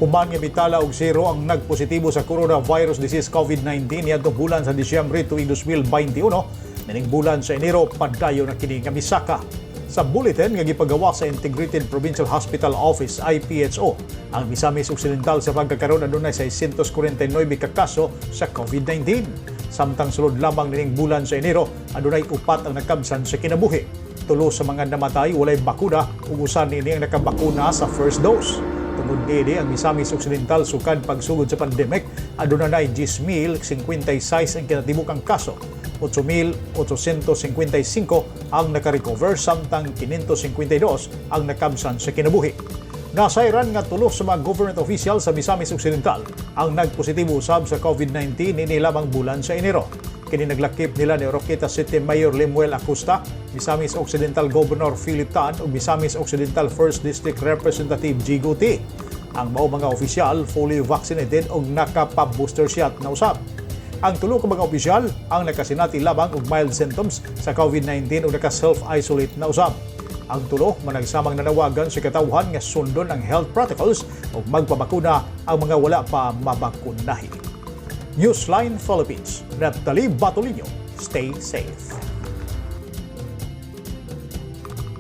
Human nga bitala og zero ang nagpositibo sa coronavirus disease COVID-19 niadtong bulan sa Disyembre tuig 2021. Nining bulan sa Enero padayon na kini nga misaka. Sa bulletin nga gipagawa sa Integrated Provincial Hospital Office IPHO, ang Misamis Occidental sa pagkakaroon adunay 649 ka kaso sa COVID-19. Samtang sulod lamang nining bulan sa Enero, adunay 4 ang nakabsan sa kinabuhi. 3 sa mga namatay walay bakuna ug usa niini ang nakabakuna sa first dose. Tungod niini ang Misamis Occidental sukad pagsugod sa pandemic, adunay 10,056 ang kinatibuk-ang kaso. 8,855 ang nakarecover samtang 552 ang nakabsan sa kinabuhi. Nasayran nga 3 sa mga government official sa Misamis Occidental ang nagpositibo usab sa COVID-19 nini lamang bulan sa Enero. Kini naglakip nila ni Oroqueta City Mayor Lemuel Acosta, Misamis Occidental Governor Philip Tan ug Misamis Occidental 1st District Representative G. Guti. Ang mao mga opisyal fully vaccinated ug nakapa-booster shot na usab. Ang 3 ka mga opisyal ang nakasinati labang og mild symptoms sa COVID-19 ug naka-self-isolate na usab. Ang 3 managsamang nanawagan sa katawhan nga sundon ang health protocols ug magpabakuna ang mga wala pa mabakunahi. Newsline Philippines, Natalie Batolino, stay safe.